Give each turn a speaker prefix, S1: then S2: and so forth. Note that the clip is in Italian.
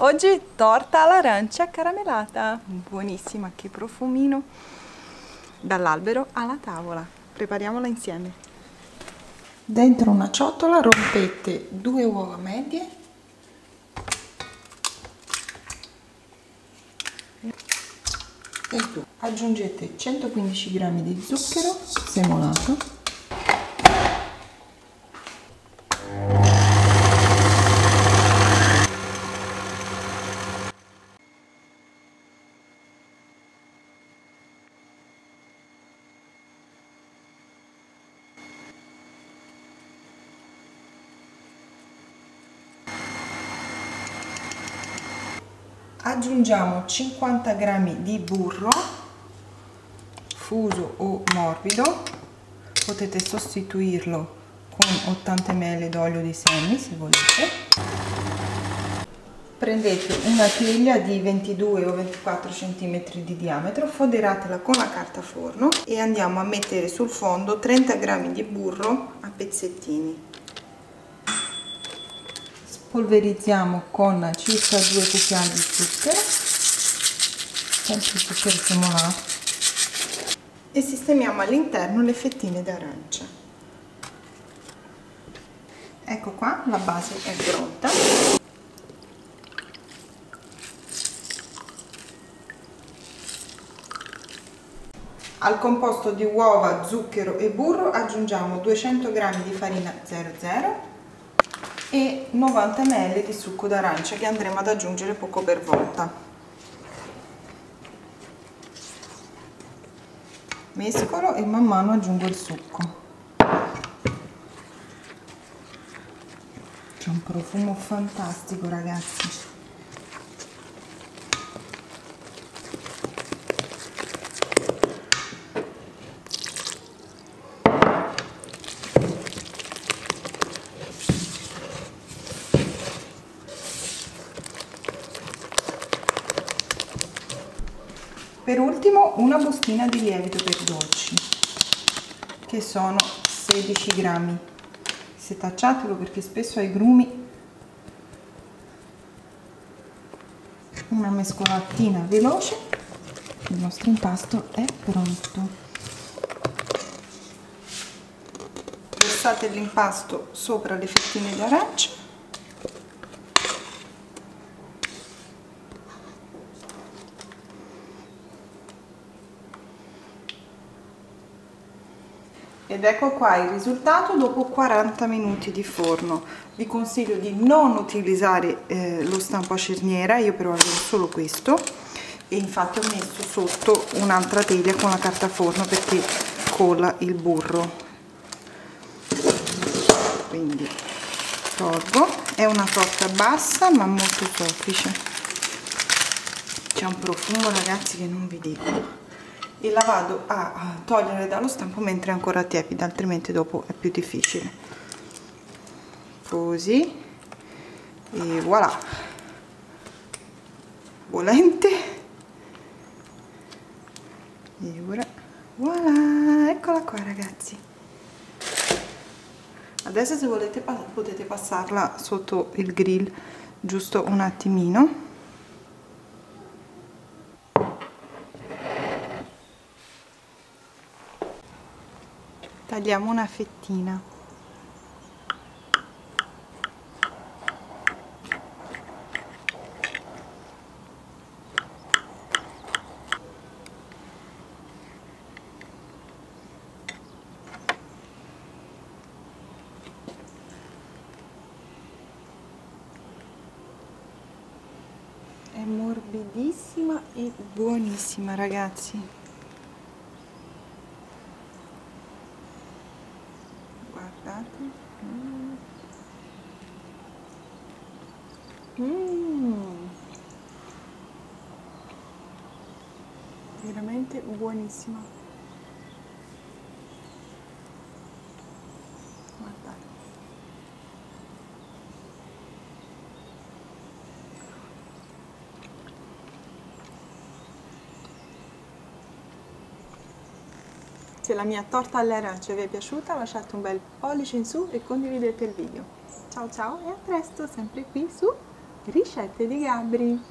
S1: Oggi torta all'arancia caramellata, buonissima, che profumino, dall'albero alla tavola. Prepariamola insieme. Dentro una ciotola rompete 2 uova medie e aggiungete 115 g di zucchero semolato, aggiungiamo 50 g di burro fuso o morbido, potete sostituirlo con 80 ml d'olio di semi se volete. Prendete una teglia di 22 o 24 cm di diametro, foderatela con la carta forno e andiamo a mettere sul fondo 30 g di burro a pezzettini. Polverizziamo con circa 2 cucchiai di zucchero, sempre zucchero semolato, e sistemiamo all'interno le fettine d'arancia. Ecco qua, la base è pronta. Al composto di uova, zucchero e burro aggiungiamo 200 g di farina 00 e 90 ml di succo d'arancia che andremo ad aggiungere poco per volta. Mescolo e man mano aggiungo il succo. C'è un profumo fantastico, ragazzi. Per ultimo una bustina di lievito per dolci, che sono 16 grammi. Setacciatelo perché spesso ai grumi. Una mescolatina veloce, il nostro impasto è pronto. Versate l'impasto sopra le fettine di arancia. Ed ecco qua il risultato dopo 40 minuti di forno. Vi consiglio di non utilizzare lo stampo a cerniera, io però avevo solo questo e infatti ho messo sotto un'altra teglia con la carta forno perché cola il burro. Quindi tolgo, è una torta bassa ma molto soffice, c'è un profumo, ragazzi, che non vi dico. E la vado a togliere dallo stampo mentre è ancora tiepida, altrimenti dopo è più difficile. Così, e voilà, volente, e ora voilà, eccola qua, ragazzi. Adesso se volete potete passarla sotto il grill giusto un attimino. Tagliamo una fettina. È morbidissima e buonissima, ragazzi. Veramente buonissima. Guardate. Se la mia torta alle arance vi è piaciuta, lasciate un bel pollice in su e condividete il video. Ciao ciao e a presto, sempre qui su
S2: Ricette di Gabri.